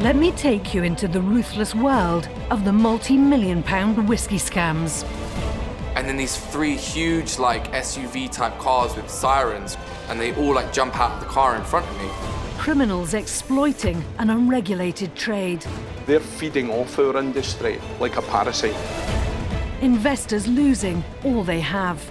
Let me take you into the ruthless world of the multi-million-pound whiskey scams. And then these three huge, like, SUV-type cars with sirens, and they all, like, jump out of the car in front of me. Criminals exploiting an unregulated trade. They're feeding off our industry like a parasite. Investors losing all they have.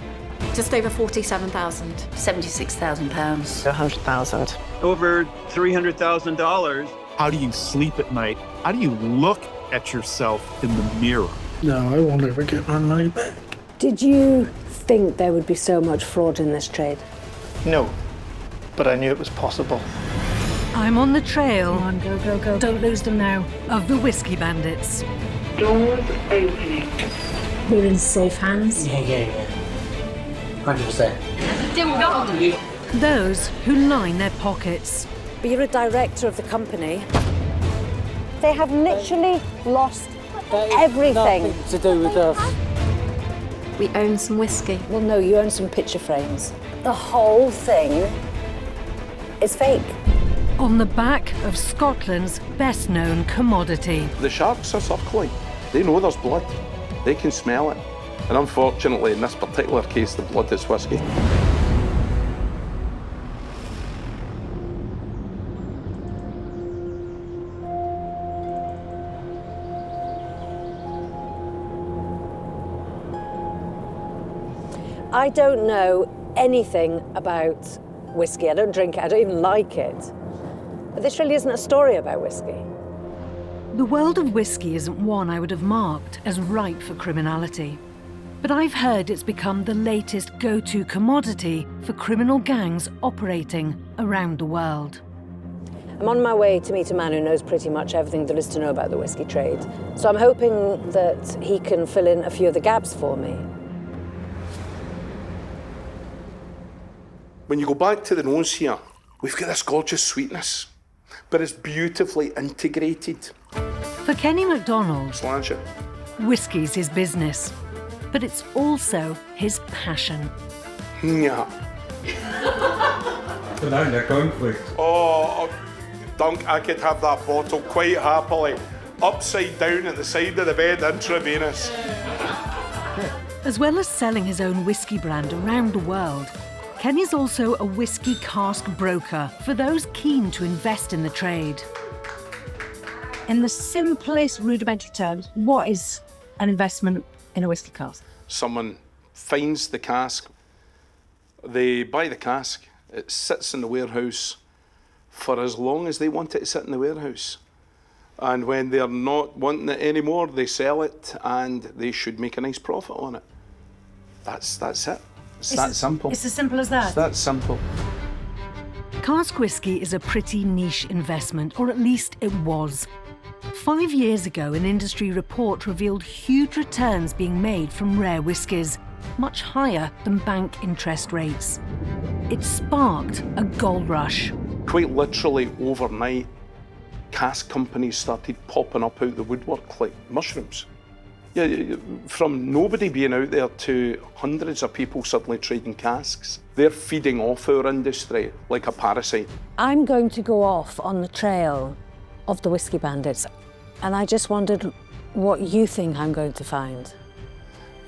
Just over 47,000. £76,000. 100,000. Over $300,000. How do you sleep at night? How do you look at yourself in the mirror? No, I won't ever get my money back. Did you think there would be so much fraud in this trade? No, but I knew it was possible. I'm on the trail. Come on, go, go, go. Don't lose them now. Of the Whiskey Bandits. Doors opening. We're in safe hands. Yeah. 100%. Those who line their pockets. But you're a director of the company. They have literally lost everything. Nothing to do with us. We own some whiskey. Well, no, you own some picture frames. The whole thing is fake. On the back of Scotland's best-known commodity. The sharks are circling. They know there's blood. They can smell it. And unfortunately, in this particular case, the blood is whiskey. I don't know anything about whiskey. I don't drink it. I don't even like it. But this really isn't a story about whiskey. The world of whiskey isn't one I would have marked as ripe for criminality. But I've heard it's become the latest go-to commodity for criminal gangs operating around the world. I'm on my way to meet a man who knows pretty much everything there is to know about the whiskey trade. So I'm hoping that he can fill in a few of the gaps for me. When you go back to the nose here, we've got this gorgeous sweetness, but it's beautifully integrated. For Kenny MacDonald, Slash it. whiskey's his business, but it's also his passion. Yeah. Banana conflict. Oh, Dunk, I could have that bottle quite happily, upside down at the side of the bed, intravenous. As well as selling his own whiskey brand around the world, Kenny's also a whiskey cask broker for those keen to invest in the trade. In the simplest rudimentary terms, what is an investment in a whiskey cask? Someone finds the cask, they buy the cask, it sits in the warehouse for as long as they want it to sit in the warehouse. And when they're not wanting it anymore, they sell it and they should make a nice profit on it. That's it. It's that simple. It's as simple as that? It's that simple. Cask whiskey is a pretty niche investment, or at least it was. 5 years ago, an industry report revealed huge returns being made from rare whiskies, much higher than bank interest rates. It sparked a gold rush. Quite literally overnight, cask companies started popping up out the woodwork like mushrooms. Yeah, from nobody being out there to hundreds of people suddenly trading casks. They're feeding off our industry like a parasite. I'm going to go off on the trail of the Whiskey Bandits, and I just wondered what you think I'm going to find.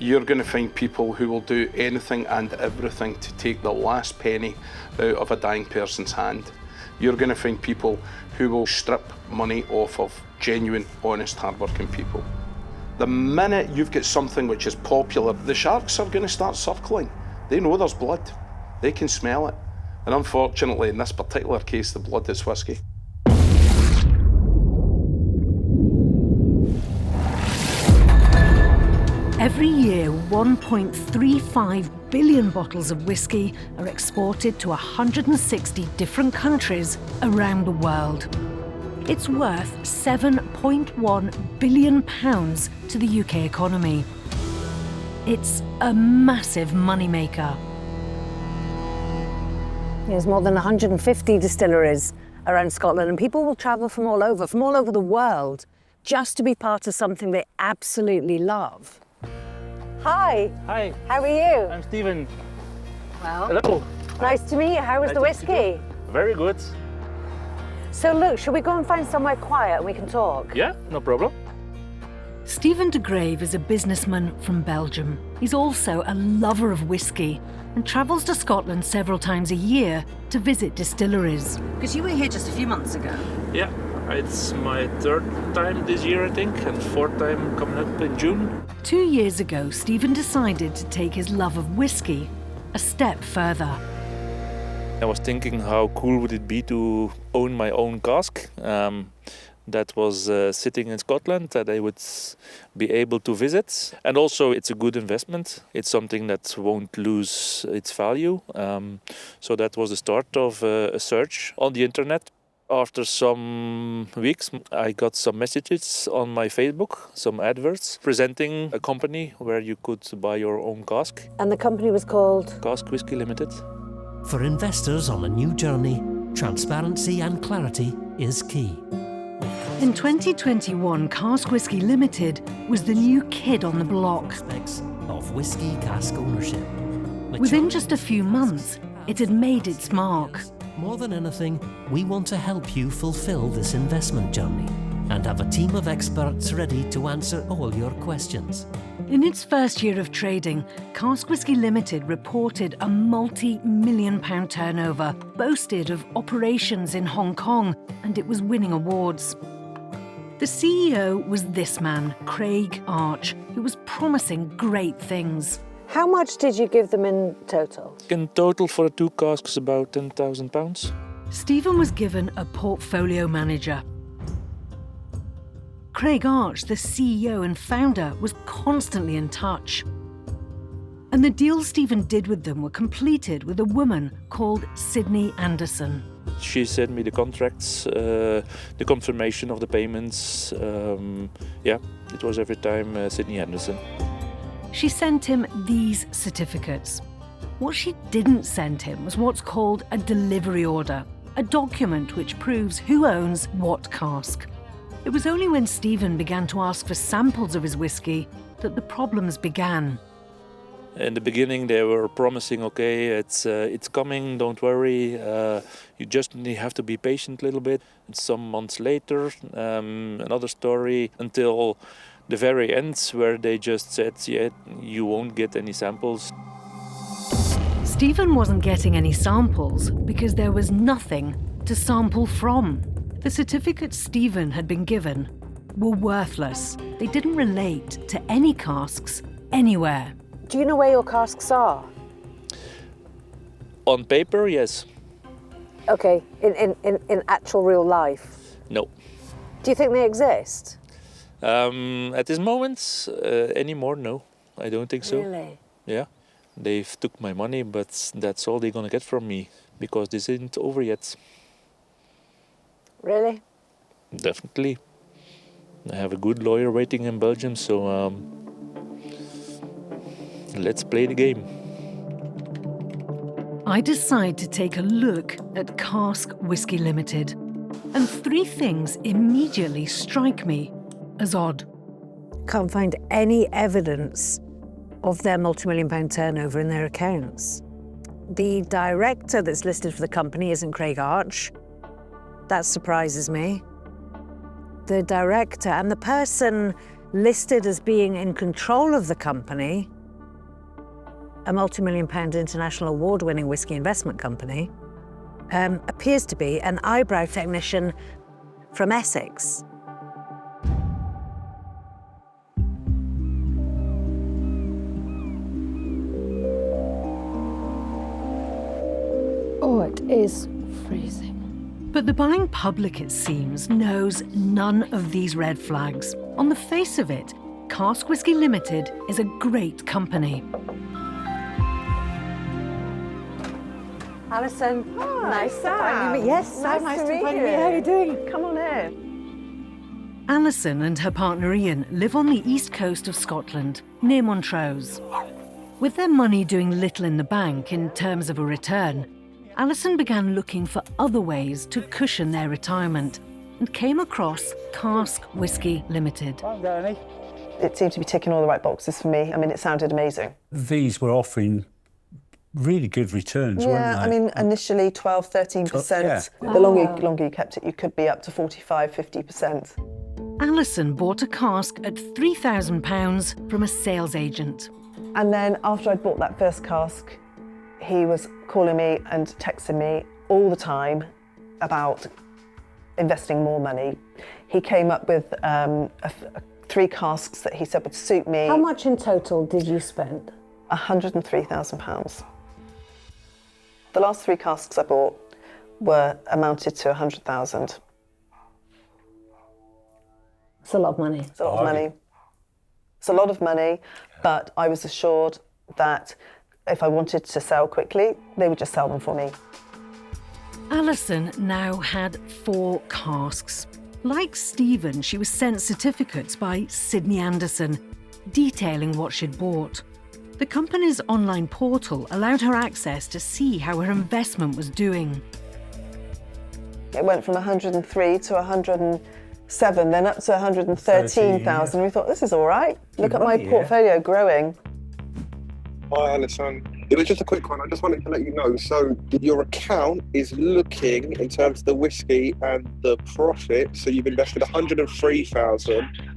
You're going to find people who will do anything and everything to take the last penny out of a dying person's hand. You're going to find people who will strip money off of genuine, honest, hard-working people. The minute you've got something which is popular, the sharks are going to start circling. They know there's blood. They can smell it. And unfortunately, in this particular case, the blood is whiskey. Every year, 1.35 billion bottles of whiskey are exported to 160 different countries around the world. It's worth £7.1 billion to the UK economy. It's a massive moneymaker. There's more than 150 distilleries around Scotland, and people will travel from all over the world, just to be part of something they absolutely love. Hi. Hi. How are you? I'm Stephen. Well. Hello. Nice to meet you. How was the whiskey? Very good. So look, shall we go and find somewhere quiet and we can talk? Yeah, no problem. Stephen de Grave is a businessman from Belgium. He's also a lover of whiskey and travels to Scotland several times a year to visit distilleries. Because you were here just a few months ago. Yeah, it's my third time this year, I think, and fourth time coming up in June. 2 years ago, Stephen decided to take his love of whiskey a step further. I was thinking how cool would it be to own my own cask that was sitting in Scotland that I would be able to visit. And also it's a good investment. It's something that won't lose its value. So that was the start of a search on the internet. After some weeks, I got some messages on my Facebook, some adverts presenting a company where you could buy your own cask. And the company was called? Cask Whisky Limited. For investors on a new journey, transparency and clarity is key. In 2021, Cask Whisky Limited was the new kid on the block. Of whisky cask ownership. Within just a few months, it had made its mark. More than anything, we want to help you fulfill this investment journey and have a team of experts ready to answer all your questions. In its first year of trading, Cask Whisky Limited reported a multi-million-pound turnover, boasted of operations in Hong Kong, and it was winning awards. The CEO was this man, Craig Arch, who was promising great things. How much did you give them in total? In total for the two casks, about £10,000. Stephen was given a portfolio manager. Craig Arch, the CEO and founder, was constantly in touch. And the deals Stephen did with them were completed with a woman called Sydney Anderson. She sent me the contracts, the confirmation of the payments. Yeah, it was every time Sydney Anderson. She sent him these certificates. What she didn't send him was what's called a delivery order, a document which proves who owns what cask. It was only when Stephen began to ask for samples of his whiskey that the problems began. In the beginning, they were promising, okay, it's coming, don't worry. You just have to be patient a little bit. And some months later, another story, until the very end, where they just said, yeah, you won't get any samples. Stephen wasn't getting any samples because there was nothing to sample from. The certificates Stephen had been given were worthless. They didn't relate to any casks anywhere. Do you know where your casks are? On paper, yes. Okay, in actual real life? No. Do you think they exist? At this moment, anymore, no. I don't think so. Really? Yeah. They've took my money, but that's all they're gonna get from me, because this isn't over yet. Really? Definitely. I have a good lawyer waiting in Belgium, so let's play the game. I decide to take a look at Cask Whisky Limited, and three things immediately strike me as odd. Can't find any evidence of their multi-million-pound turnover in their accounts. The director that's listed for the company isn't Craig Arch. That surprises me. The director and the person listed as being in control of the company, a multi-million-pound international award-winning whiskey investment company, appears to be an eyebrow technician from Essex. Oh, it is freezing. But the buying public, it seems, knows none of these red flags. On the face of it, Cask Whisky Limited is a great company. Alison, nice to Sam. finally meet. Yes, Nice to meet you. How are you doing? Come on in. Alison and her partner Ian live on the east coast of Scotland, near Montrose. With their money doing little in the bank in terms of a return, Alison began looking for other ways to cushion their retirement and came across Cask Whisky Limited. It seemed to be ticking all the right boxes for me. I mean, it sounded amazing. These were offering really good returns, weren't Yeah, they? I mean, initially 12, 13%. Yeah. The longer you kept it, you could be up to 45, 50%. Alison bought a cask at £3,000 from a sales agent. And then after I'd bought that first cask, he was calling me and texting me all the time about investing more money. He came up with 3 casks that he said would suit me. How much in total did you spend? £103,000. The last 3 casks I bought amounted to 100,000. It's a lot of money. It's a lot of money. It's a lot of money, but I was assured that if I wanted to sell quickly, they would just sell them for me. Alison now had 4 casks. Like Stephen, she was sent certificates by Sydney Anderson, detailing what she'd bought. The company's online portal allowed her access to see how her investment was doing. It went from 103 to 107, then up to 113,000. We thought, this is all right. Look at my portfolio growing. Hi, Alison. It was just a quick one. I just wanted to let you know. So your account is looking, in terms of the whiskey and the profit, so you've invested 103,000.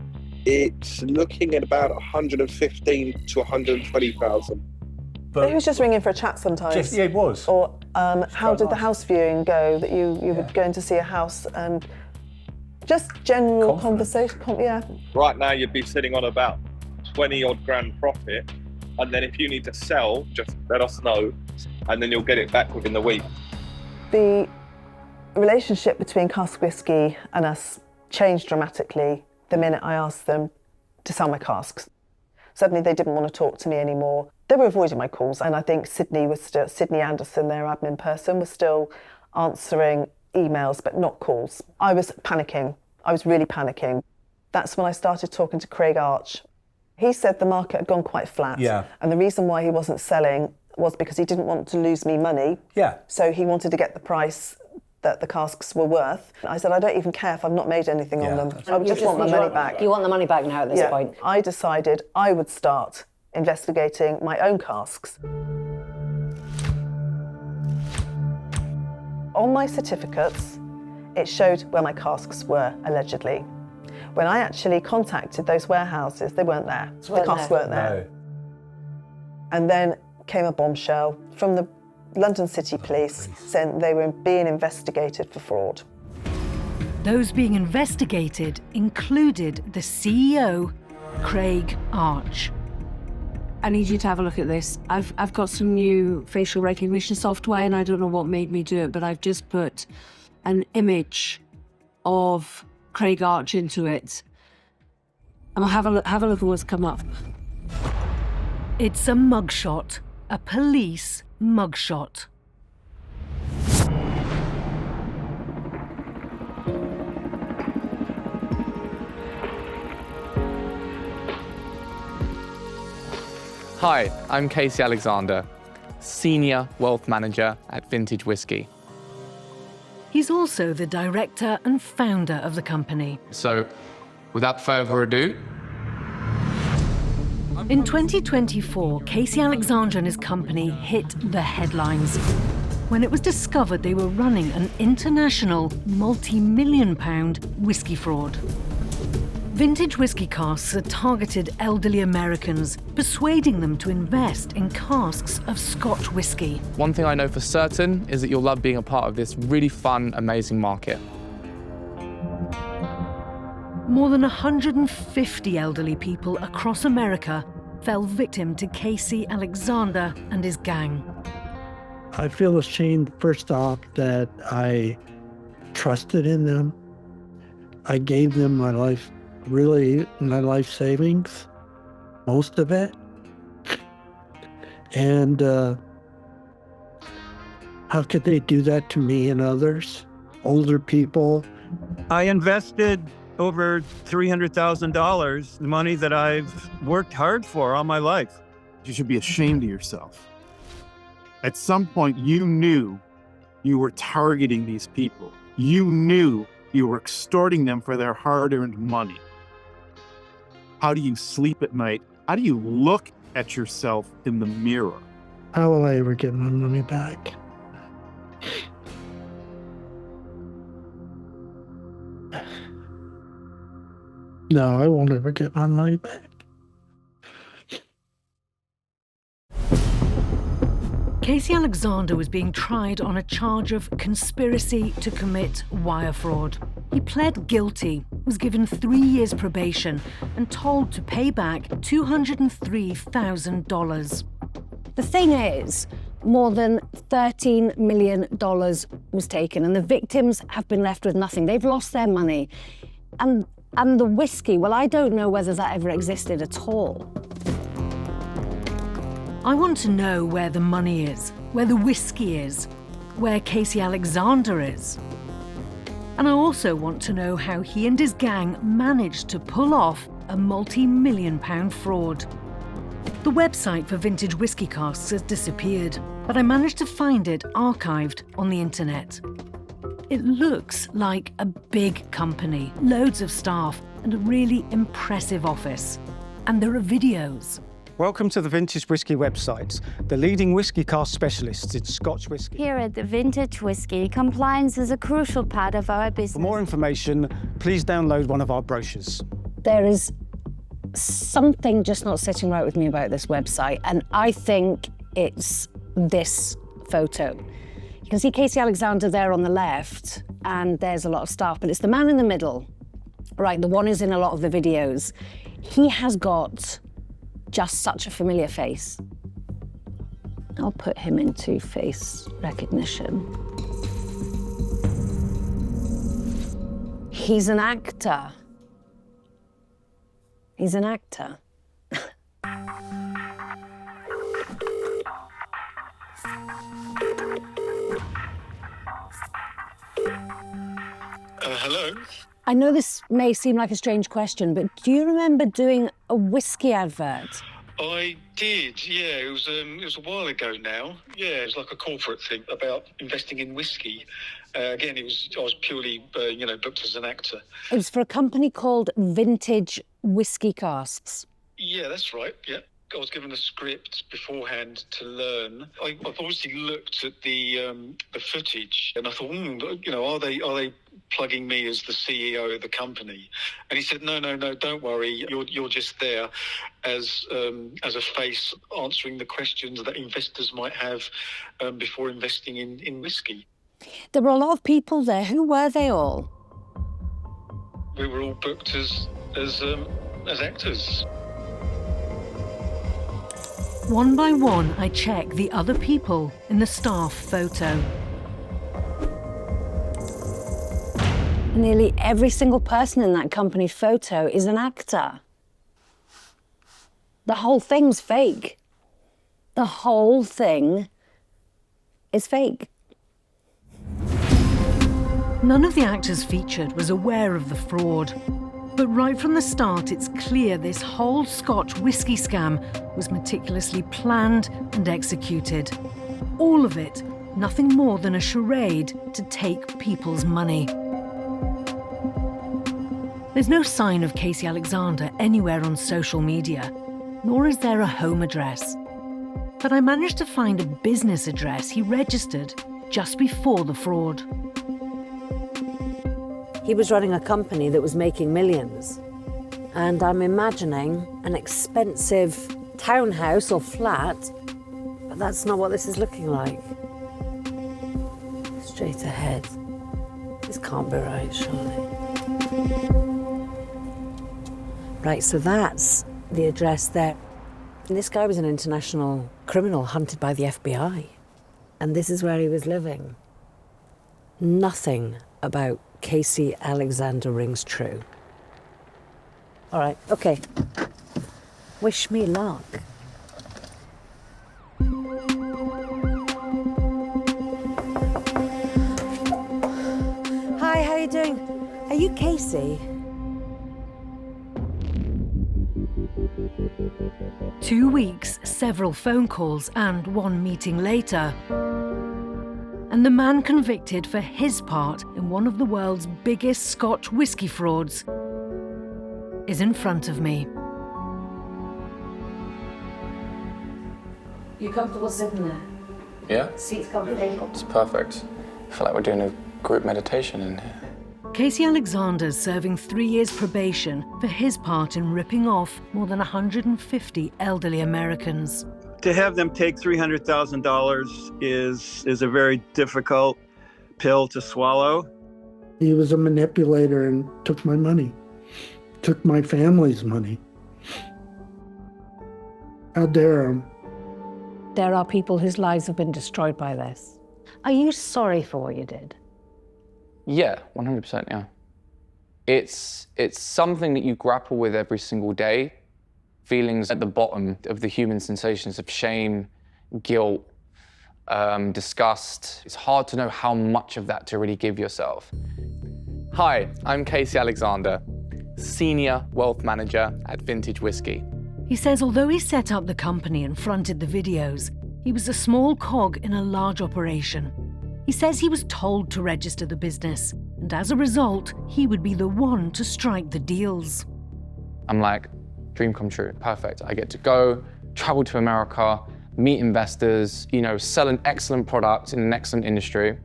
It's looking at about 115 to 120,000. But it was just ringing for a chat sometimes. Yeah, it was. Or how did the house viewing go? That you were going to see a house, and just general conversation. Yeah. Right now, you'd be sitting on about 20 odd grand profit, and then if you need to sell, just let us know, and then you'll get it back within the week. The relationship between Cask Whisky and us changed dramatically the minute I asked them to sell my casks. Suddenly they didn't want to talk to me anymore. They were avoiding my calls, and I think Sydney Anderson, their admin person, was still answering emails but not calls. I was panicking. I was really panicking. That's when I started talking to Craig Arch. He said the market had gone quite flat, and the reason why he wasn't selling was because he didn't want to lose me money. So he wanted to get the price that the casks were worth. I said, I don't even care if I've not made anything on them. I just want my money back. You want the money back now at this point? I decided I would start investigating my own casks. On my certificates, it showed where my casks were, allegedly. When I actually contacted those warehouses, they weren't there. The casks weren't there. And then came a bombshell from the London City Police saying they were being investigated for fraud. Those being investigated included the CEO, Craig Arch. I need you to have a look at this. I've got some new facial recognition software, and I don't know what made me do it, but I've just put an image of Craig Arch into it. And have a look at what's come up. It's a mugshot, a police mugshot. Hi, I'm Casey Alexander, Senior Wealth Manager at Vintage Whisky. He's also the director and founder of the company. So, without further ado... In 2024, Casey Alexander and his company hit the headlines when it was discovered they were running an international multi-million-pound whiskey fraud. Vintage whiskey casks had targeted elderly Americans, persuading them to invest in casks of Scotch whiskey. One thing I know for certain is that you'll love being a part of this really fun, amazing market. More than 150 elderly people across America fell victim to Casey Alexander and his gang. I feel ashamed, first off, that I trusted in them. I gave them my life, really my life savings, most of it. And how could they do that to me and others, older people? I invested over $300,000, the money that I've worked hard for all my life. You should be ashamed of yourself. At some point, you knew you were targeting these people. You knew you were extorting them for their hard-earned money. How do you sleep at night? How do you look at yourself in the mirror? How will I ever get my money back? No, I won't ever get my money back. Casey Alexander was being tried on a charge of conspiracy to commit wire fraud. He pled guilty, was given 3 years probation, and told to pay back $203,000. The thing is, more than $13 million was taken, and the victims have been left with nothing. They've lost their money. And the whiskey, well, I don't know whether that ever existed at all. I want to know where the money is, where the whiskey is, where Casey Alexander is. And I also want to know how he and his gang managed to pull off a multi-million-pound fraud. The website for vintage whiskey casks has disappeared, but I managed to find it archived on the internet. It looks like a big company, loads of staff, and a really impressive office. And there are videos. Welcome to the Vintage Whisky website, the leading whisky cask specialists in Scotch whisky. Here at the Vintage Whisky, compliance is a crucial part of our business. For more information, please download one of our brochures. There is something just not sitting right with me about this website, and I think it's this photo. You can see Casey Alexander there on the left, and there's a lot of staff, but it's the man in the middle, right, the one who's in a lot of the videos. He has got just such a familiar face. I'll put him into face recognition. He's an actor. He's an actor. Hello? I know this may seem like a strange question, but do you remember doing a whiskey advert? I did, yeah. It was a while ago now. Yeah, it was like a corporate thing about investing in whiskey. Again, I was purely, booked as an actor. It was for a company called Vintage Whiskey Casks. Yeah, that's right, yeah. I was given a script beforehand to learn. I've obviously looked at the footage, and I thought, are they plugging me as the CEO of the company? And he said, no, don't worry. You're just there as a face answering the questions that investors might have before investing in whiskey. There were a lot of people there. Who were they all? We were all booked as actors. One by one, I check the other people in the staff photo. Nearly every single person in that company photo is an actor. The whole thing's fake. The whole thing is fake. None of the actors featured was aware of the fraud. But right from the start, it's clear this whole Scotch whisky scam was meticulously planned and executed. All of it, nothing more than a charade to take people's money. There's no sign of Casey Alexander anywhere on social media, nor is there a home address. But I managed to find a business address he registered just before the fraud. He was running a company that was making millions. And I'm imagining an expensive townhouse or flat, but that's not what this is looking like. Straight ahead. This can't be right, surely. Right, so that's the address there. And this guy was an international criminal hunted by the FBI. And this is where he was living. Nothing about Casey Alexander rings true. All right, okay. Wish me luck. Hi, how are you doing? Are you Casey? 2 weeks, several phone calls, and one meeting later. And the man convicted for his part in one of the world's biggest Scotch whisky frauds is in front of me. You comfortable sitting there? Yeah? Seats comfortable? It's perfect. I feel like we're doing a group meditation in here. Casey Alexander's serving 3 years probation for his part in ripping off more than 150 elderly Americans. To have them take $300,000 is a very difficult pill to swallow. He was a manipulator and took my money, took my family's money. How dare him? There are people whose lives have been destroyed by this. Are you sorry for what you did? Yeah, 100%, yeah. It's something that you grapple with every single day. Feelings at the bottom of the human sensations of shame, guilt, disgust. It's hard to know how much of that to really give yourself. Hi, I'm Casey Alexander, Senior Wealth Manager at Vintage Whisky. He says although he set up the company and fronted the videos, he was a small cog in a large operation. He says he was told to register the business, and as a result, he would be the one to strike the deals. I'm like, dream come true, perfect. I get to go, travel to America, meet investors, sell an excellent product in an excellent industry.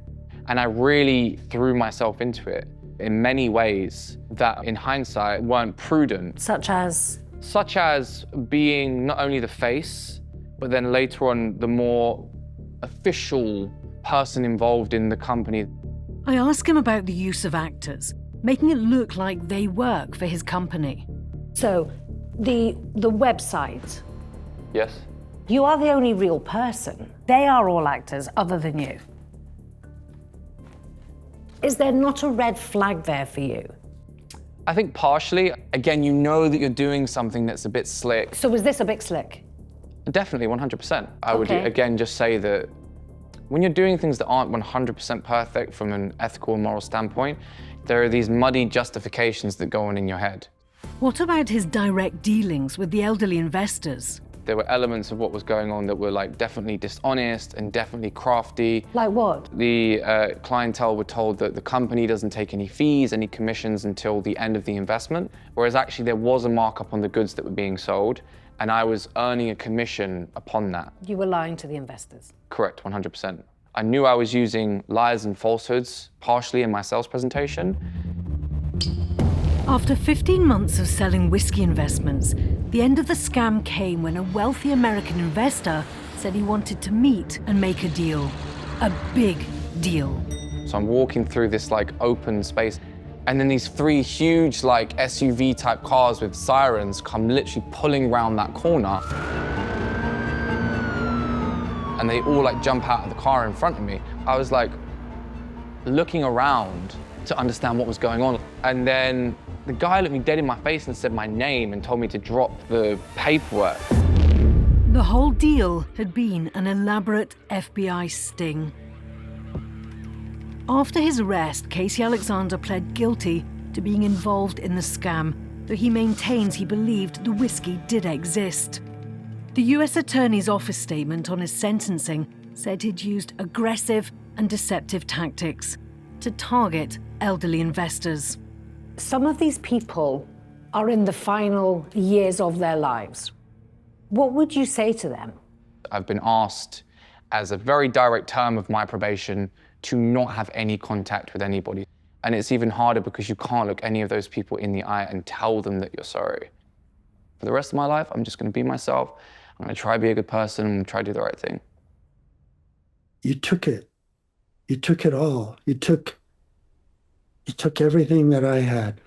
And I really threw myself into it in many ways that in hindsight weren't prudent. Such as? Such as being not only the face, but then later on the more official person involved in the company. I ask him about the use of actors, making it look like they work for his company. So, the website. Yes. You are the only real person. They are all actors other than you. Is there not a red flag there for you? I think partially. Again, you know that you're doing something that's a bit slick. So was this a bit slick? Definitely, 100%. I would, again, just say that when you're doing things that aren't 100% perfect from an ethical and moral standpoint, there are these muddy justifications that go on in your head. What about his direct dealings with the elderly investors? There were elements of what was going on that were definitely dishonest and definitely crafty. Like what? The clientele were told that the company doesn't take any fees, any commissions until the end of the investment, whereas actually there was a markup on the goods that were being sold, and I was earning a commission upon that. You were lying to the investors? Correct, 100%. I knew I was using lies and falsehoods partially in my sales presentation. After 15 months of selling whiskey investments, the end of the scam came when a wealthy American investor said he wanted to meet and make a deal. A big deal. So I'm walking through this open space, and then these 3 huge SUV type cars with sirens come literally pulling round that corner. And they all jump out of the car in front of me. I was looking around to understand what was going on. And then the guy looked me dead in my face and said my name and told me to drop the paperwork. The whole deal had been an elaborate FBI sting. After his arrest, Casey Alexander pled guilty to being involved in the scam, though he maintains he believed the whiskey did exist. The US Attorney's Office statement on his sentencing said he'd used aggressive and deceptive tactics to target elderly investors. Some of these people are in the final years of their lives. What would you say to them? I've been asked, as a very direct term of my probation, to not have any contact with anybody. And it's even harder because you can't look any of those people in the eye and tell them that you're sorry. For the rest of my life, I'm just going to be myself. I'm going to try to be a good person and try to do the right thing. You took it. You took it all. You took everything that I had.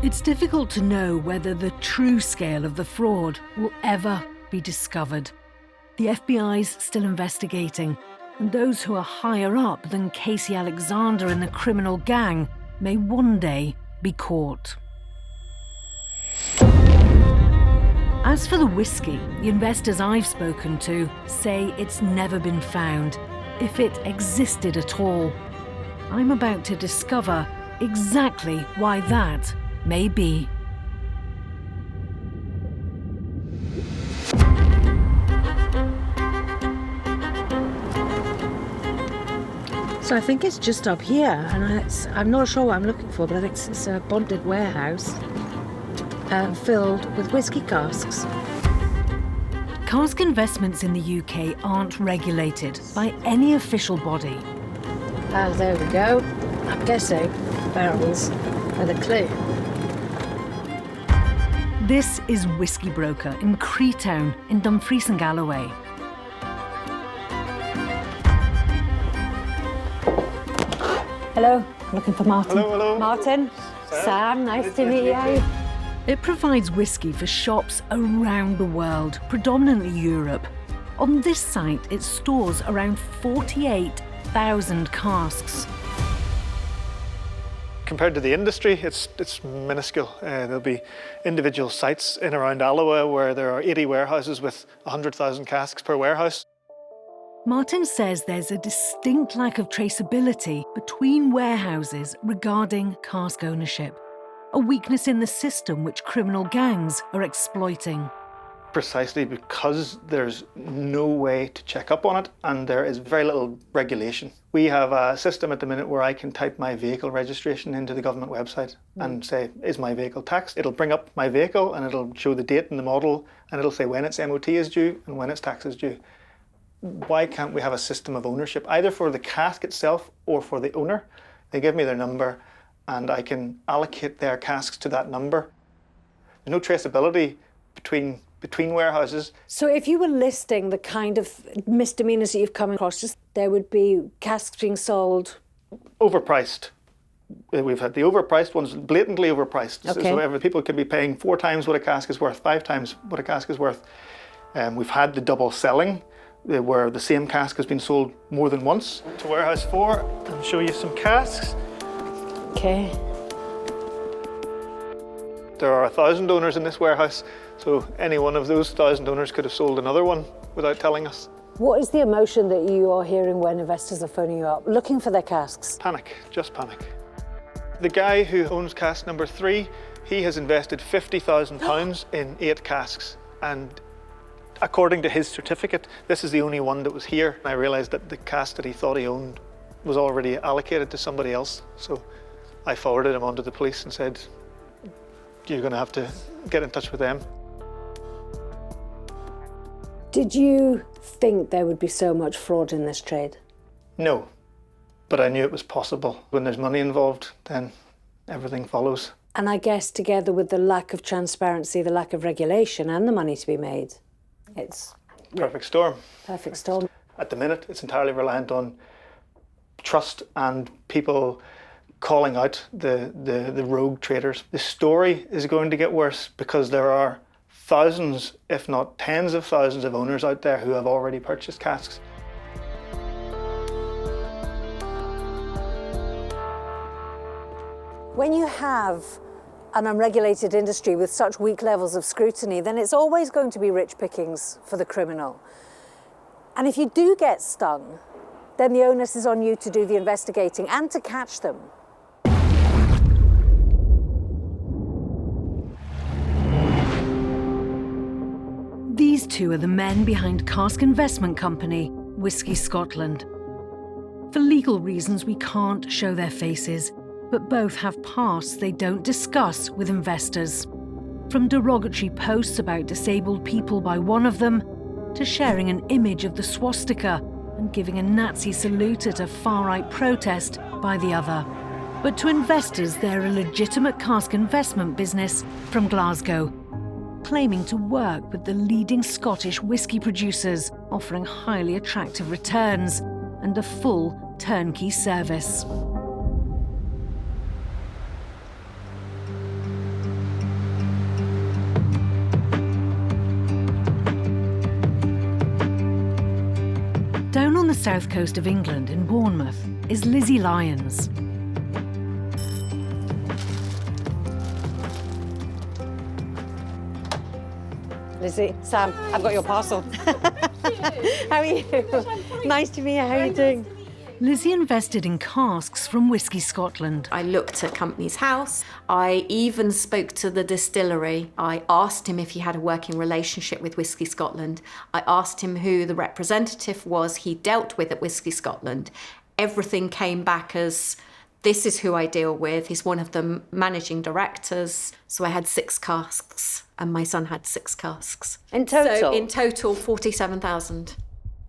It's difficult to know whether the true scale of the fraud will ever be discovered. The FBI's still investigating, and those who are higher up than Casey Alexander and the criminal gang may one day be caught. As for the whiskey, the investors I've spoken to say it's never been found, if it existed at all. I'm about to discover exactly why that may be. So I think it's just up here, and I'm not sure what I'm looking for, but I think it's a bonded warehouse filled with whiskey casks. Cask investments in the UK aren't regulated by any official body. Oh, there we go. I guess so. Barrels with a clue. This is Whisky Broker in Creetown in Dumfries and Galloway. Hello, looking for Martin. Hello. Martin, Sam, nice to meet you. It provides whisky for shops around the world, predominantly Europe. On this site, it stores around 48,000 casks. Compared to the industry, it's minuscule. There'll be individual sites in around Alloa where there are 80 warehouses with 100,000 casks per warehouse. Martin says there's a distinct lack of traceability between warehouses regarding cask ownership, a weakness in the system which criminal gangs are exploiting. Precisely because there's no way to check up on it and there is very little regulation. We have a system at the minute where I can type my vehicle registration into the government website and say, is my vehicle taxed? It'll bring up my vehicle and it'll show the date and the model and it'll say when its MOT is due and when its tax is due. Why can't we have a system of ownership, either for the cask itself or for the owner? They give me their number and I can allocate their casks to that number. There's no traceability between warehouses. So if you were listing the kind of misdemeanors that you've come across, just there would be casks being sold? Overpriced. We've had the overpriced ones, blatantly overpriced. Okay. So people could be paying 4 times what a cask is worth, 5 times what a cask is worth. We've had the double selling, where the same cask has been sold more than once. To warehouse 4 and show you some casks. Okay. There are 1,000 owners in this warehouse, so any one of those 1,000 owners could have sold another one without telling us. What is the emotion that you are hearing when investors are phoning you up, looking for their casks? Panic, just panic. The guy who owns cask number 3, he has invested £50,000 in 8 casks, and according to his certificate, this is the only one that was here. I realised that the cask that he thought he owned was already allocated to somebody else, so I forwarded him on to the police and said, you're going to have to get in touch with them. Did you think there would be so much fraud in this trade? No, but I knew it was possible. When there's money involved, then everything follows. And I guess together with the lack of transparency, the lack of regulation and the money to be made, it's... Perfect storm. Perfect storm. At the minute, it's entirely reliant on trust and people calling out the rogue traders. The story is going to get worse because there are thousands, if not tens of thousands of owners out there who have already purchased casks. When you have an unregulated industry with such weak levels of scrutiny, then it's always going to be rich pickings for the criminal. And if you do get stung, then the onus is on you to do the investigating and to catch them. These two are the men behind cask investment company, Whisky Scotland. For legal reasons, we can't show their faces, but both have pasts they don't discuss with investors. From derogatory posts about disabled people by one of them, to sharing an image of the swastika and giving a Nazi salute at a far-right protest by the other. But to investors, they're a legitimate cask investment business from Glasgow, claiming to work with the leading Scottish whisky producers, offering highly attractive returns and a full turnkey service. Down on the south coast of England in Bournemouth is Lizzie Lyons. Lizzie, Sam, I've got your parcel. How are you? Nice to meet you. How are you doing? Lizzie invested in casks from Whisky Scotland. I looked at company's house. I even spoke to the distillery. I asked him if he had a working relationship with Whisky Scotland. I asked him who the representative was he dealt with at Whisky Scotland. Everything came back as This is who I deal with. He's one of the managing directors. So I had 6 casks and my son had 6 casks. In total? So in total, 47,000.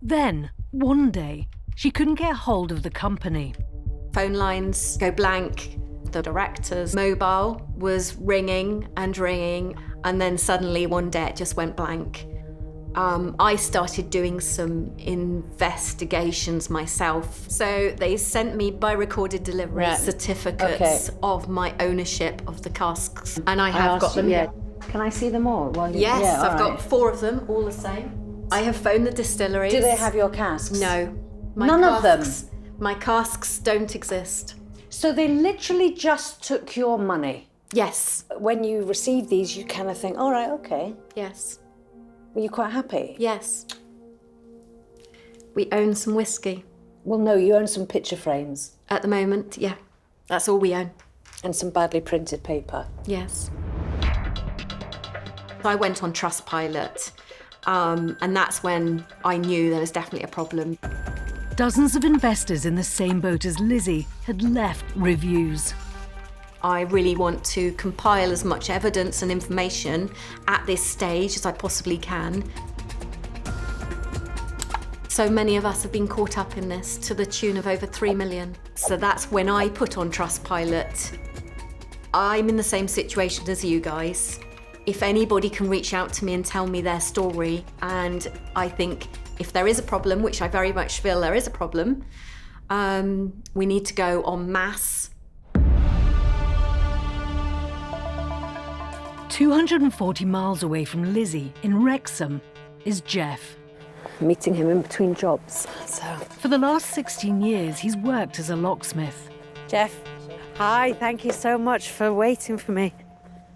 Then, one day, she couldn't get hold of the company. Phone lines go blank. The director's mobile was ringing, and then suddenly one day it just went blank. I started doing some investigations myself. So they sent me by recorded delivery certificates of my ownership of the casks. And I have got them. Yeah. Can I see them all? Yes, I've got 4 of them, all the same. I have phoned the distilleries. Do they have your casks? No. None of them? My casks don't exist. So they literally just took your money? Yes. When you receive these, you kind of think, all right, okay. Yes. Were you quite happy? Yes. We own some whiskey. Well, no, you own some picture frames. At the moment, yeah. That's all we own. And some badly printed paper. Yes. I went on Trustpilot, and that's when I knew there was definitely a problem. Dozens of investors in the same boat as Lizzie had left reviews. I really want to compile as much evidence and information at this stage as I possibly can. So many of us have been caught up in this to the tune of over 3 million. So that's when I put on Trustpilot. I'm in the same situation as you guys. If anybody can reach out to me and tell me their story, and I think if there is a problem, which I very much feel there is a problem, we need to go en masse. 240 miles away from Lizzie, in Wrexham, is Jeff. Meeting him in between jobs. So. For the last 16 years, he's worked as a locksmith. Jeff, hi, thank you so much for waiting for me.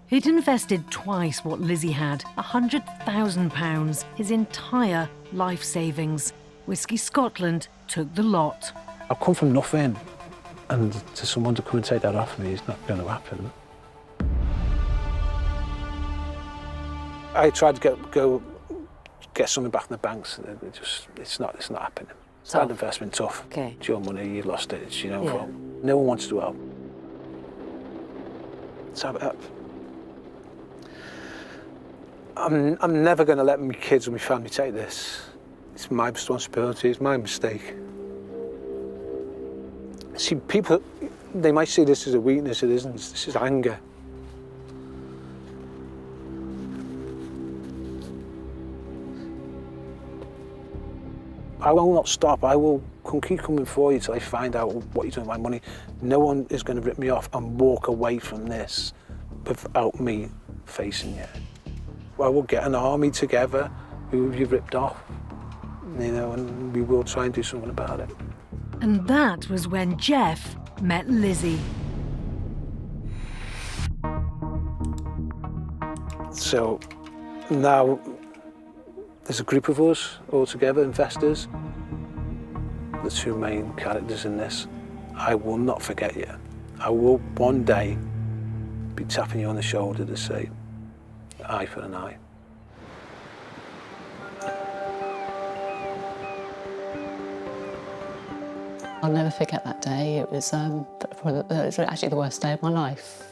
He'd invested twice what Lizzie had, £100,000, his entire life savings. Whisky Scotland took the lot. I've come from nothing, and to someone to come and take that off me is not going to happen. I tried to get something back in the banks. It's not happening. It's bad investment, tough. Okay. It's your money, you lost it. It's your own fault. No one wants to help. So I'm never going to let my kids or my family take this. It's my responsibility. It's my mistake. See, people, they might see this as a weakness. It isn't. This is anger. I will not stop. I will keep coming for you till I find out what you're doing with my money. No one is going to rip me off and walk away from this without me facing you. I will get an army together who you've ripped off, and we will try and do something about it. And that was when Jeff met Lizzie. So now there's a group of us all together, investors, the 2 main characters in this. I will not forget you. I will one day be tapping you on the shoulder to say, eye for an eye. I'll never forget that day. It was actually the worst day of my life.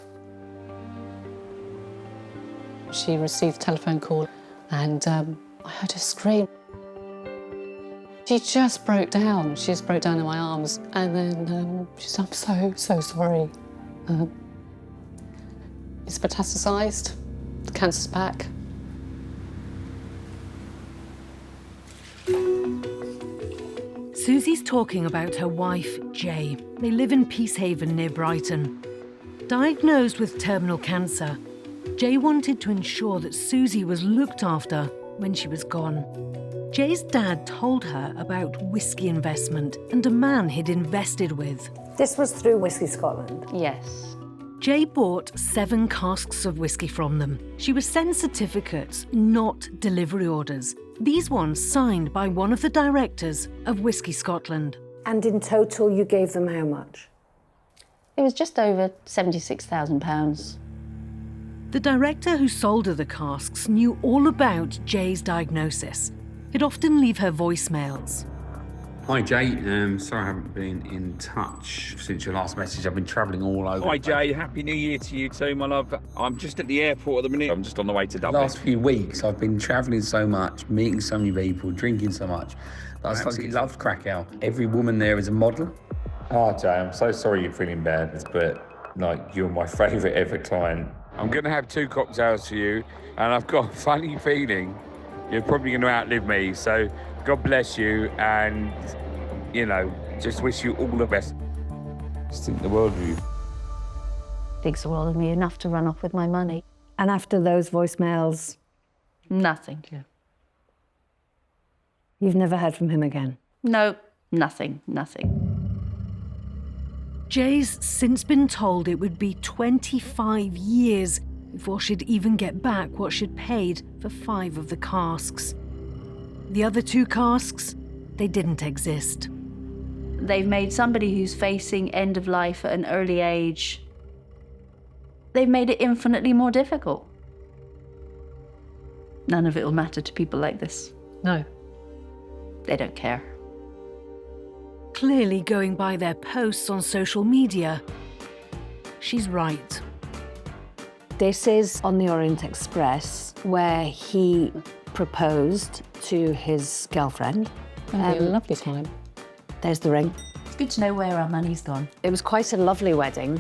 She received a telephone call and I heard her scream. She just broke down. She just broke down in my arms. And then she said, I'm so sorry. It's metastasized. The cancer's back. Susie's talking about her wife, Jay. They live in Peacehaven near Brighton. Diagnosed with terminal cancer, Jay wanted to ensure that Susie was looked after when she was gone. Jay's dad told her about whisky investment and a man he'd invested with. This was through Whisky Scotland? Yes. Jay bought 7 casks of whisky from them. She was sent certificates, not delivery orders. These ones signed by one of the directors of Whisky Scotland. And in total, you gave them how much? It was just over £76,000. The director who sold her the casks knew all about Jay's diagnosis. He'd often leave her voicemails. Hi Jay, sorry I haven't been in touch since your last message. I've been travelling all over. Hi Jay, Happy New Year to you too, my love. I'm just at the airport at the minute. I'm just on the way to The Dublin. last few weeks I've been travelling so much, meeting so many people, drinking so much. I absolutely love Krakow. Every woman there is a model. Oh Jay, I'm so sorry you're feeling bad, but like you're my favourite ever client. I'm going to have 2 cocktails for you, and I've got a funny feeling you're probably going to outlive me, so God bless you, and, you know, just wish you all the best. Just think the world of you. Thinks the world of me enough to run off with my money. And after those voicemails, Nothing. you've never heard from him again? No, nothing. Jay's since been told it would be 25 years before she'd even get back what she'd paid for 5 of the casks. The other 2 casks, they didn't exist. They've made somebody who's facing end of life at an early age, they've made it infinitely more difficult. None of it will matter to people like this. No. They don't care. Clearly going by their posts on social media, she's right. This is on the Orient Express, where he proposed to his girlfriend. Had a lovely time. There's the ring. It's good to know where our money's gone. It was quite a lovely wedding.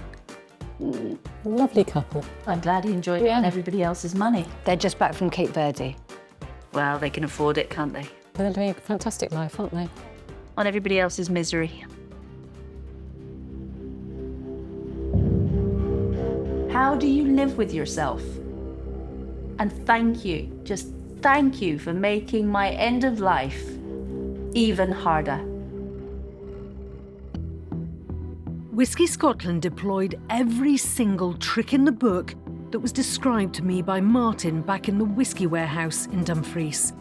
Lovely couple. I'm glad he enjoyed everybody else's money. They're just back from Cape Verde. Well, they can afford it, can't they? They're living a fantastic life, aren't they? On everybody else's misery. How do you live with yourself? And thank you, just thank you for making my end of life even harder. Whisky Scotland deployed every single trick in the book that was described to me by Martin back in the whisky warehouse in Dumfries.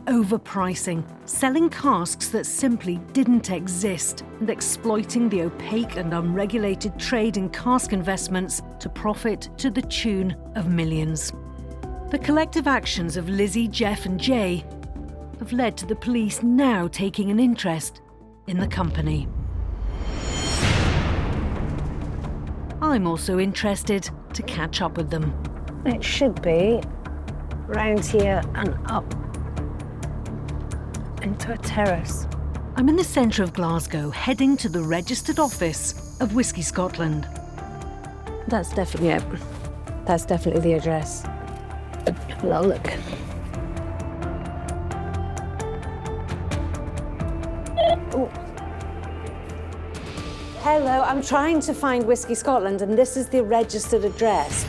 Overpricing, selling casks that simply didn't exist, and exploiting the opaque and unregulated trade in cask investments to profit to the tune of millions. The collective actions of Lizzie, Jeff and Jay have led to the police now taking an interest in the company. I'm also interested to catch up with them. It should be round here and up into a terrace. I'm in the centre of Glasgow, heading to the registered office of Whisky Scotland. That's definitely it. That's definitely the address. Have a little look. Ooh. Hello, I'm trying to find Whisky Scotland, and this is the registered address.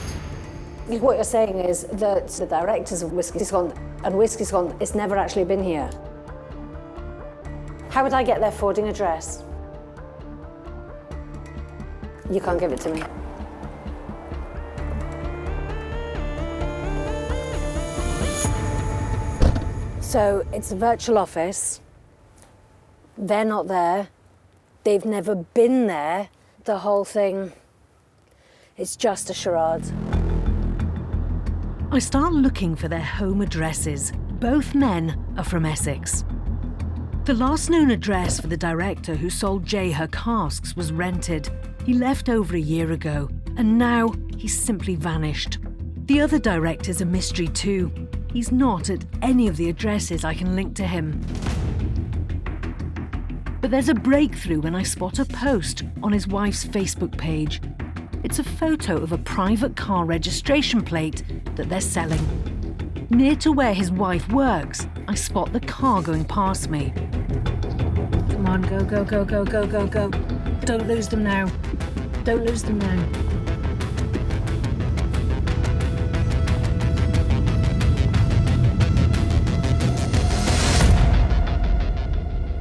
What you're saying is that the directors of Whisky Scotland and Whisky Scotland, it's never actually been here. How would I get their forwarding address? You can't give it to me. So it's a virtual office. They're not there. They've never been there. The whole thing, it's just a charade. I start looking for their home addresses. Both men are from Essex. The last known address for the director who sold Jay her casks was rented. He left over a year ago, and now he's simply vanished. The other director's a mystery too. He's not at any of the addresses I can link to him. But there's a breakthrough when I spot a post on his wife's Facebook page. It's a photo of a private car registration plate that they're selling. Near to where his wife works, I spot the car going past me. Come on, go, go, go, go, go, go, go. Don't lose them now. Don't lose them now.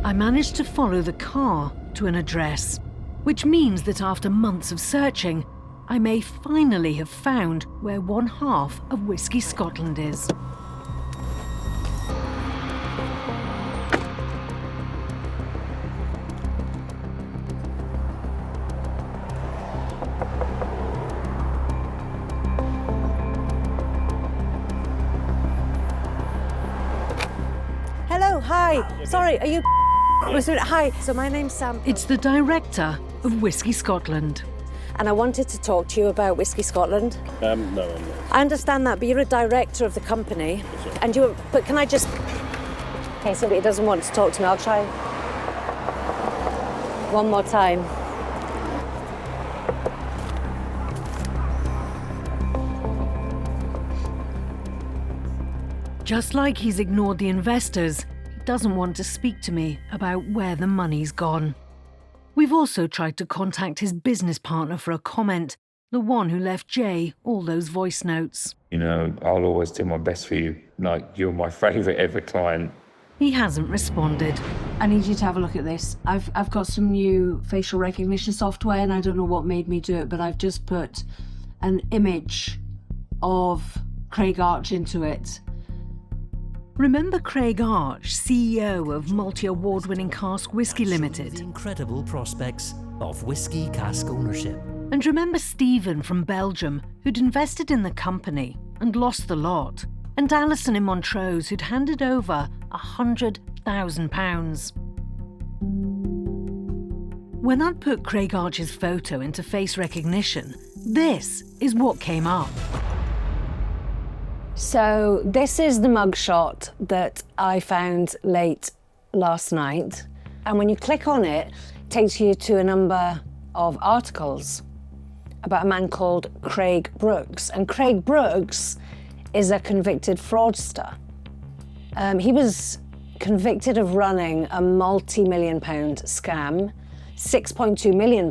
I managed to follow the car to an address, which means that after months of searching, I may finally have found where one half of Whisky Scotland is. Hello, hi. Sorry, are you... Hi, so my name's Sam. It's the director of Whisky Scotland. And I wanted to talk to you about Whisky Scotland. No, I'm not. I understand that, but you're a director of the company. And you, but can I just... In case somebody doesn't want to talk to me, I'll try one more time. Just like he's ignored the investors, he doesn't want to speak to me about where the money's gone. We've also tried to contact his business partner for a comment, the one who left Jay all those voice notes. You know, I'll always do my best for you. Like, you're my favourite ever client. He hasn't responded. I need you to have a look at this. I've got some new facial recognition software, and I don't know what made me do it, but I've just put an image of Craig Arch into it. Remember Craig Arch, CEO of multi-award-winning Cask Whisky Limited? The incredible prospects of whisky cask ownership. And remember Stephen from Belgium, who'd invested in the company and lost the lot? And Alison in Montrose, who'd handed over £100,000. When I'd put Craig Arch's photo into face recognition, this is what came up. So this is the mugshot that I found late last night. And when you click on it, it takes you to a number of articles about a man called Craig Brooks. And Craig Brooks is a convicted fraudster. He was convicted of running a multi-million-pound scam, £6.2 million.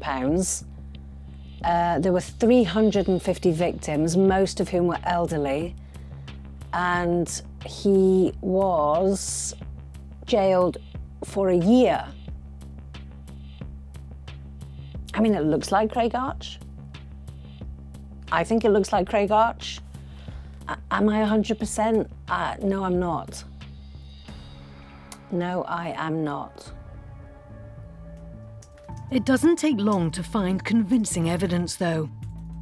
There were 350 victims, most of whom were elderly. And he was jailed for a year. I mean, it looks like Craig Arch. I think it looks like Craig Arch. Am I 100%? No, I'm not. No, I am not. It doesn't take long to find convincing evidence, though.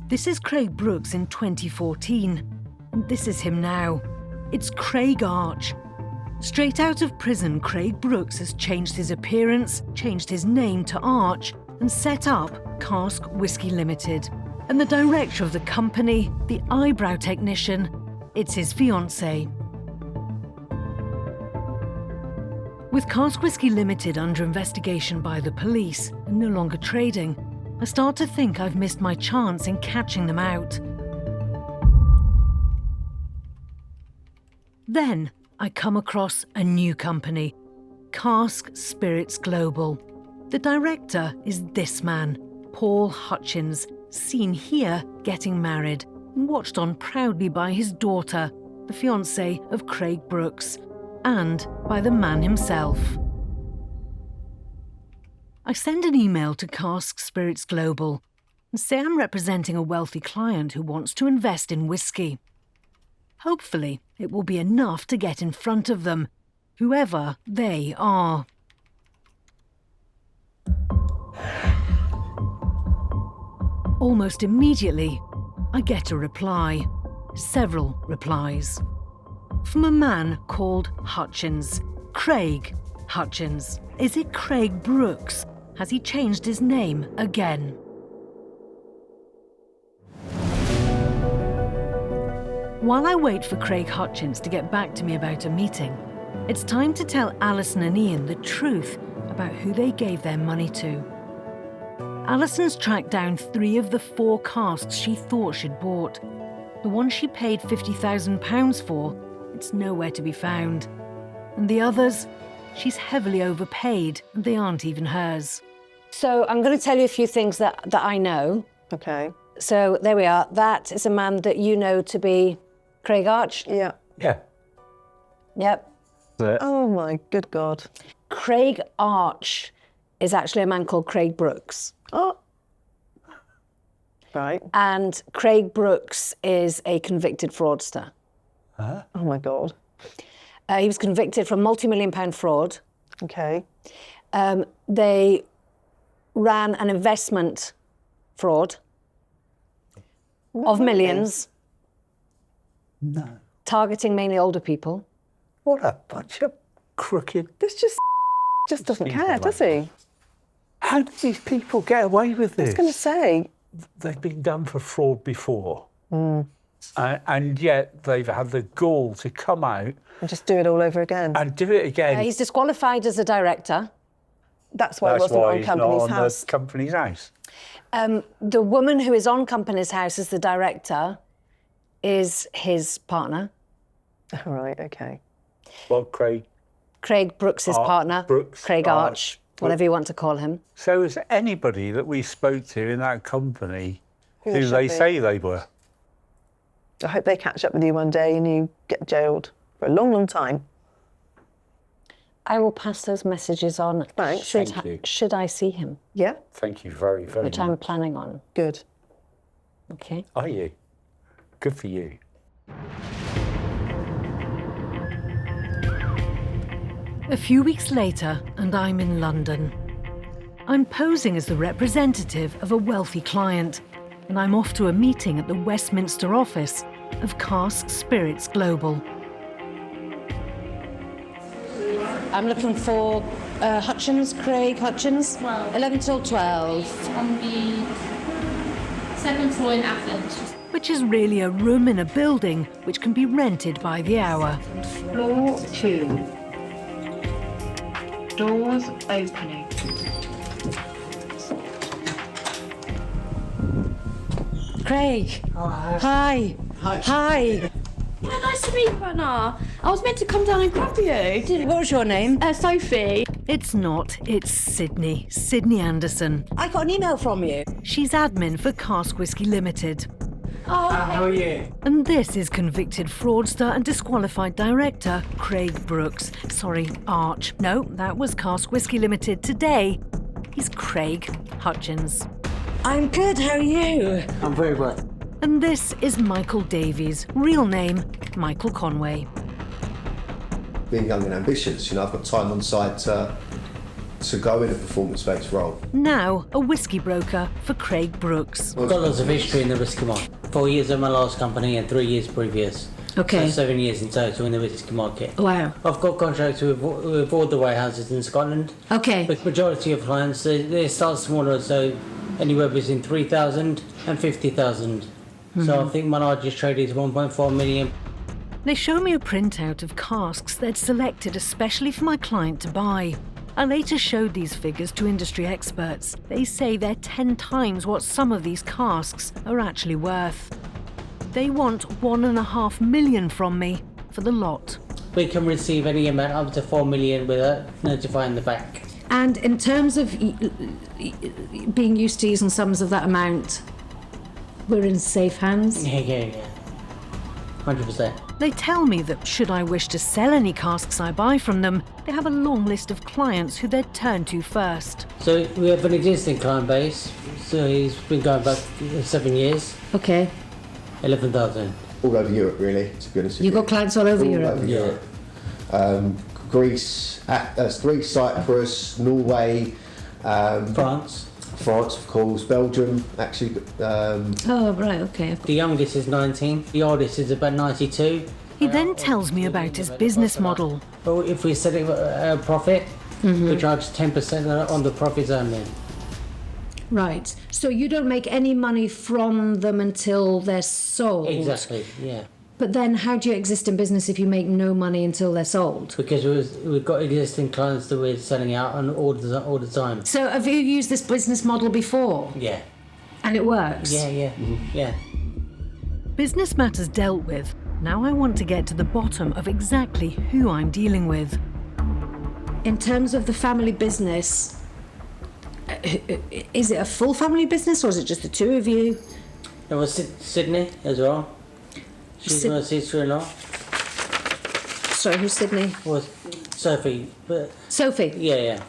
This is Craig Brooks in 2014. And this is him now. It's Craig Arch. Straight out of prison, Craig Brooks has changed his appearance, changed his name to Arch, and set up Cask Whisky Limited. And the director of the company, the eyebrow technician, it's his fiancée. With Cask Whisky Limited under investigation by the police and no longer trading, I start to think I've missed my chance in catching them out. Then I come across a new company, Cask Spirits Global. The director is this man, Paul Hutchins, seen here getting married and watched on proudly by his daughter, the fiancée of Craig Brooks, and by the man himself. I send an email to Cask Spirits Global and say I'm representing a wealthy client who wants to invest in whisky. Hopefully, it will be enough to get in front of them, whoever they are. Almost immediately, I get a reply. Several replies. From a man called Hutchins. Craig Hutchins. Is it Craig Brooks? Has he changed his name again? While I wait for Craig Hutchins to get back to me about a meeting, it's time to tell Alison and Ian the truth about who they gave their money to. Alison's tracked down 3 of the 4 casks she thought she'd bought. The one she paid £50,000 for, it's nowhere to be found. And the others, she's heavily overpaid and they aren't even hers. So I'm going to tell you a few things that I know. Okay. So there we are. That is a man that you know to be Craig Arch? Yeah. Yeah. Yep. Oh my good God. Craig Arch is actually a man called Craig Brooks. Oh. Right. And Craig Brooks is a convicted fraudster. Huh? Oh my God. He was convicted for multi-million-pound fraud. Okay. They ran an investment fraud of millions. No. Targeting mainly older people. What a bunch of crooked... This just Just doesn't care, does he? How do these people get away with this? I was going to say. They've been done for fraud before. Mm. And yet they've had the gall to come out And just do it all over again. and do it again. He's disqualified as a director. That's why it wasn't on he's Company's not on House. the Company's House. The woman who is on Company's House as the director is his partner. All right, okay. Well, Craig Brooks' partner. Craig Arch, whatever you want to call him. So is anybody that we spoke to in that company Who who should they be? say they were? I hope they catch up with you one day and you get jailed for a long, long time. I will pass those messages on. Thanks. Thank you. Should I see him? Yeah. Thank you very, very Which much. I'm planning on. Good. Okay. Are you? Good for you. A few weeks later, and I'm in London. I'm posing as the representative of a wealthy client, and I'm off to a meeting at the Westminster office of Cask Spirits Global. I'm looking for Hutchins, Craig Hutchins. 11 till 12. On the second floor in Athens. Which is really a room in a building which can be rented by the hour. Floor 2. Doors opening. Craig. Hi. Hi. Yeah, nice to meet you, Anna. I was meant to come down and grab you. What was your name? Sophie. It's not, it's Sydney Anderson. I got an email from you. She's admin for Cask Whisky Limited. Oh, How are you? And this is convicted fraudster and disqualified director Craig Brooks. Sorry, Arch. No, that was Cask Whisky Limited. Today, he's Craig Hutchins. I'm good, how are you? I'm very well. And this is Michael Davies, real name Michael Conway. Being young and ambitious, I've got time on site to go in a performance-based role. Now a whiskey broker for Craig Brooks. I've got lots of history in the whiskey market. 4 years at my last company and 3 years previous. Okay. So 7 years in total in the whiskey market. Wow. I've got contracts with all the warehouses in Scotland. Okay. The majority of clients, they start smaller, so anywhere between 3,000 and 50,000. So I think my largest trade is 1.4 million. They show me a printout of casks they'd selected especially for my client to buy. I later showed these figures to industry experts. They say they're 10 times what some of these casks are actually worth. They want $1.5 million from me for the lot. We can receive any amount up to 4 million without notifying the bank. And in terms of being used to using sums of that amount, we're in safe hands? Yeah. 100%. They tell me that should I wish to sell any casks I buy from them, they have a long list of clients who they'd turn to first. So we have an existing client base. So he's been going back 7 years. Okay. 11,000. All over Europe, really, to be honest with you. You've got clients all over Europe? Over Europe. Greece, Cyprus, Norway. France, of course. Belgium, actually. Oh, right, okay. The youngest is 19. The oldest is about 92. He then tells me about his business model. Well, if we're selling a profit, we charge 10% on the profits only. Right. So you don't make any money from them until they're sold? Exactly, yeah. But then how do you exist in business if you make no money until they're sold? Because we've got existing clients that we're selling out on all the time. So have you used this business model before? Yeah. And it works? Yeah. Business matters dealt with. Now I want to get to the bottom of exactly who I'm dealing with. In terms of the family business, is it a full family business or is it just the two of you? There was Sydney as well. She's my sister-in-law. Sorry, who's Sydney? Was Sophie. But Sophie? Yeah.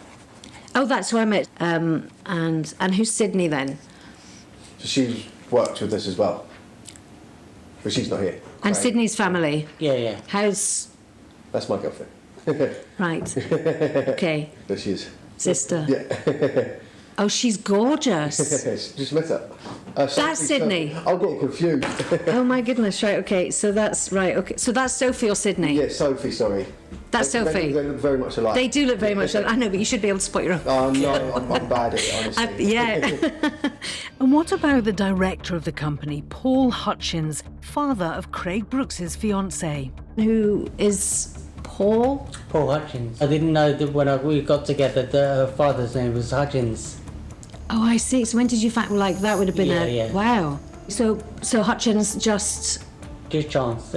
Oh, that's who I met. And who's Sydney then? So she's worked with us as well. But she's not here. And Sydney's family? Yeah. How's... That's my girlfriend. Right. Okay. There she is. Sister? Yeah. Oh, she's gorgeous. Just met her. That's Sydney. I got confused. Oh my goodness, right, okay. So that's right, okay. So that's Sophie or Sydney? Yeah, Sophie, sorry. That's Sophie. They look very much alike. They do look very much alike. I know, but you should be able to spot your own. Oh, no, I'm bad at it, honestly. Yeah. And what about the director of the company, Paul Hutchins, father of Craig Brooks's fiancée? Who is Paul? Paul Hutchins. I didn't know that when we got together that her father's name was Hutchins. Oh, I see. So when did you find, like, that would have been Yeah. Wow. So Hutchins just chance.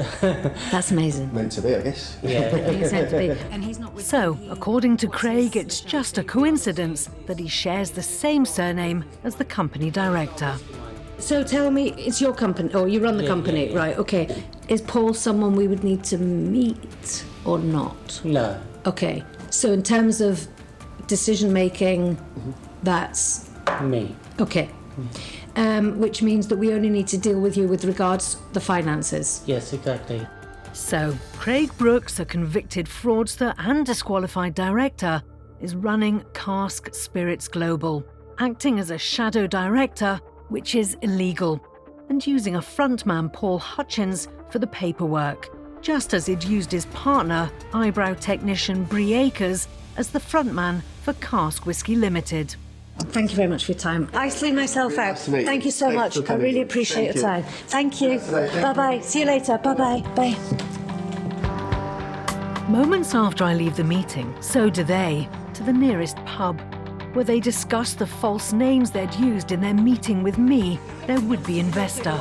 That's amazing. Meant to be, I guess. Yeah. He's meant to be. And he's not with So, according to Craig, it's just a coincidence that he shares the same surname as the company director. So tell me, it's your company, or you run the company, yeah. right? Okay. Is Paul someone we would need to meet or not? No. Okay. So in terms of decision making, that's me. Okay. Which means that we only need to deal with you with regards the finances. Yes, exactly. So, Craig Brooks, a convicted fraudster and disqualified director, is running Cask Spirits Global, acting as a shadow director, which is illegal, and using a frontman, Paul Hutchins, for the paperwork, just as he'd used his partner, eyebrow technician Bree Akers, as the frontman for Cask Whisky Limited. Thank you very much for your time. I sleep myself out. Thank you so much. I really appreciate your time. Thank you. Bye-bye. See you later. Bye-bye. Bye. Moments after I leave the meeting, so do they, to the nearest pub, where they discuss the false names they'd used in their meeting with me, their would-be investor.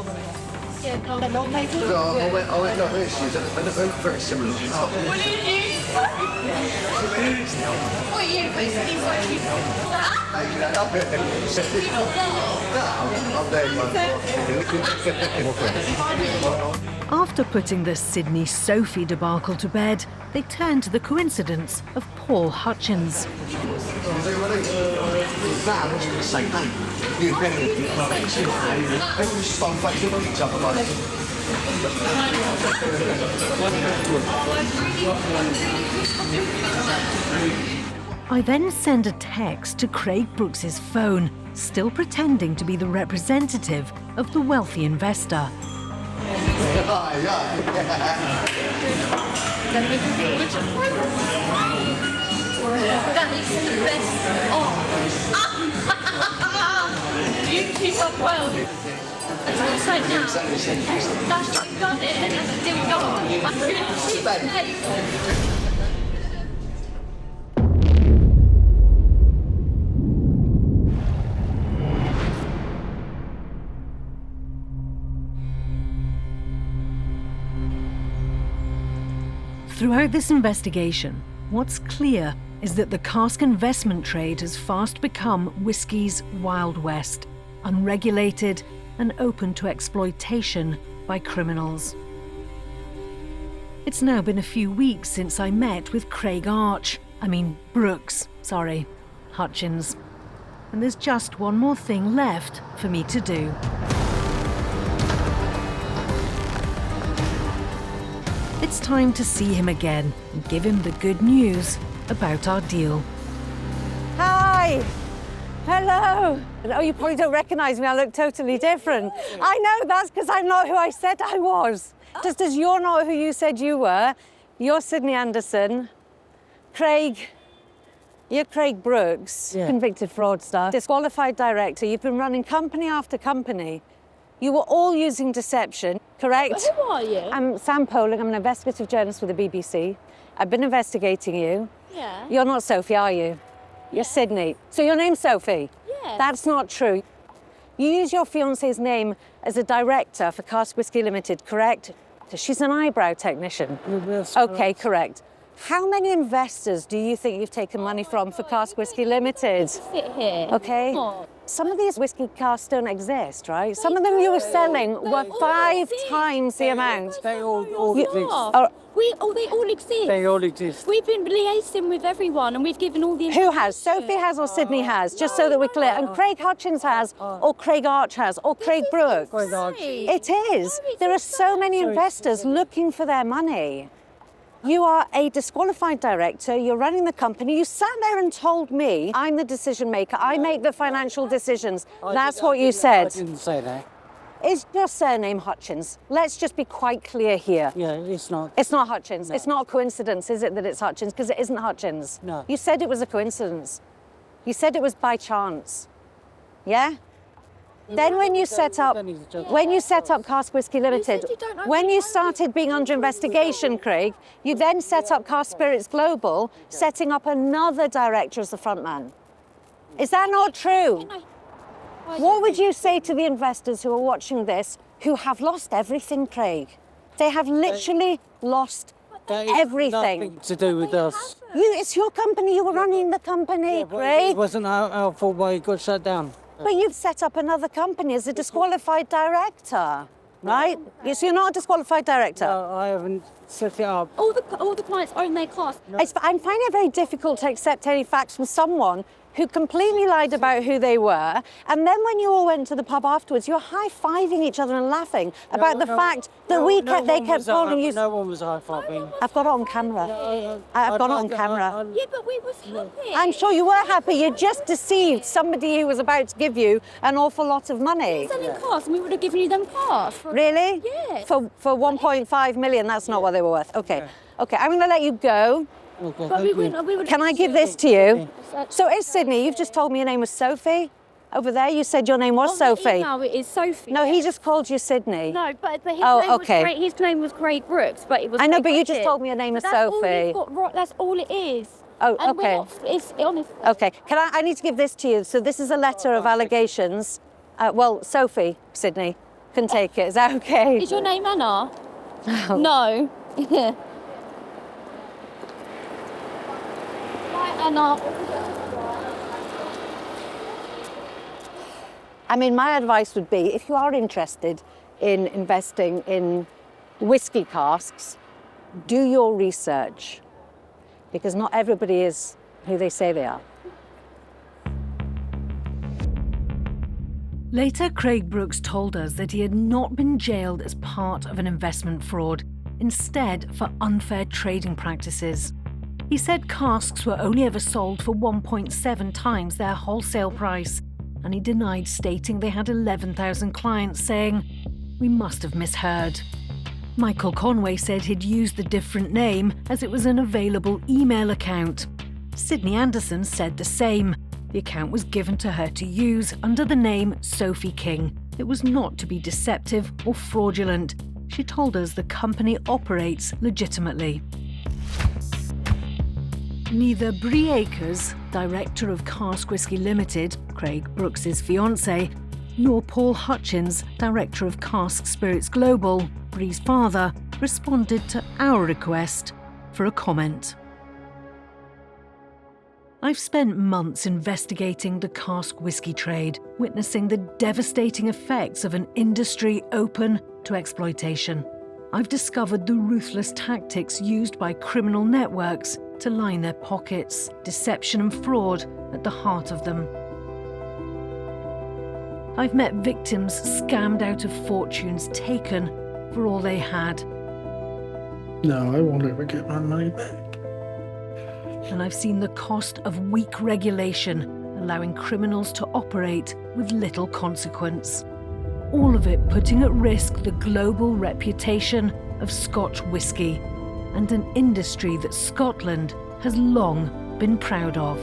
I went like this. They look very similar. After putting the Sydney Sophie debacle to bed, they turn to the coincidence of Paul Hutchins. I then send a text to Craig Brooks's phone, still pretending to be the representative of the wealthy investor. You keep up well. It's upside down. That's what got it and it didn't go. I'm really cheap. Throughout this investigation, what's clear is that the cask investment trade has fast become whisky's Wild West, unregulated and open to exploitation by criminals. It's now been a few weeks since I met with Brooks, Hutchins. And there's just one more thing left for me to do. It's time to see him again and give him the good news about our deal. Hi. Hello. Oh, you probably don't recognise me. I look totally different. I know, that's because I'm not who I said I was. Just as you're not who you said you were. You're Sydney Anderson. You're Craig Brooks, convicted fraudster, disqualified director. You've been running company after company. You were all using deception, correct? But who are you? I'm Sam Poling. I'm an investigative journalist with the BBC. I've been investigating you. Yeah. You're not Sophie, are you? You're Sydney. So your name's Sophie? Yeah. That's not true. You use your fiancée's name as a director for Cask Whisky Limited, correct? So she's an eyebrow technician. Okay, correct. How many investors do you think you've taken money from for Cask Whisky Limited? Sit here. Okay. Oh. Some of these whiskey casks don't exist, right? Some of them you were selling were 5 times the amount. They all exist. They all exist. They all exist. We've been liaising with everyone and we've given all the... Who has? Sophie has or Sydney has, just so that we're clear. And Craig Hutchins has, or Craig Arch has, or Craig Brooks. It is. There are so many investors looking for their money. You are a disqualified director, you're running the company, you sat there and told me I'm the decision maker, I make the financial decisions. That's what you said. I didn't say that. Is your surname Hutchins? Let's just be quite clear here. Yeah, it's not. It's not Hutchins. No. It's not a coincidence, is it, that it's Hutchins? Because it isn't Hutchins. No. You said it was a coincidence. You said it was by chance. Yeah? Then when you set up Cask Whisky Limited, when you started being under investigation, Craig, you then set up Cask Spirits Global, setting up another director as the front man. Is that not true? What would you say to the investors who are watching this, who have lost everything, Craig? They have literally lost everything. Nothing to do with us. It's your company. You were running the company, Craig. It wasn't our fault why it got shut down. But you've set up another company as a disqualified director, right? So you're not a disqualified director. No, I haven't set it up. All the clients own their cask. I'm finding it very difficult to accept any facts from someone who completely lied about who they were, and then when you all went to the pub afterwards, you're high-fiving each other and laughing about the fact that they kept calling you... No one was high-fiving. I've got it on camera. I've got it on camera. Yeah, but we was happy. I'm sure you were happy. You just deceived somebody who was about to give you an awful lot of money. Selling cars, and we would have given you them cars. Really? Yeah. For 1.5 million, that's not what they were worth. Okay. Okay, I'm going to let you go. Okay, but we would Can I give this to you? So it's Sydney. You've just told me your name was Sophie. Over there, you said your name was Sophie. No, it is Sophie. No, he just called you Sydney. No, but his name was Craig Brooks, but it was. I know, Craig but you just Bridget. told me your name is That's all Sophie. you've got right, that's all it is. Oh, And we're okay. not- it's honest. Okay. I need to give this to you. So this is a letter of allegations. Well, Sophie, Sydney, can take it. Is that okay? Is your name Anna? No. Right, Anna. I mean, my advice would be, if you are interested in investing in whiskey casks, do your research, because not everybody is who they say they are. Later, Craig Brooks told us that he had not been jailed as part of an investment fraud, instead for unfair trading practices. He said casks were only ever sold for 1.7 times their wholesale price, and he denied stating they had 11,000 clients, saying, "We must have misheard." Michael Conway said he'd used the different name as it was an available email account. Sydney Anderson said the same. The account was given to her to use under the name Sophie King. It was not to be deceptive or fraudulent. She told us the company operates legitimately. Neither Bree Akers, director of Cask Whisky Limited, Craig Brooks's fiancée, nor Paul Hutchins, director of Cask Spirits Global, Bree's father, responded to our request for a comment. I've spent months investigating the cask whisky trade, witnessing the devastating effects of an industry open to exploitation. I've discovered the ruthless tactics used by criminal networks to line their pockets, deception and fraud at the heart of them. I've met victims scammed out of fortunes taken for all they had. No, I won't ever get my money back. And I've seen the cost of weak regulation, allowing criminals to operate with little consequence. All of it putting at risk the global reputation of Scotch whisky and an industry that Scotland has long been proud of.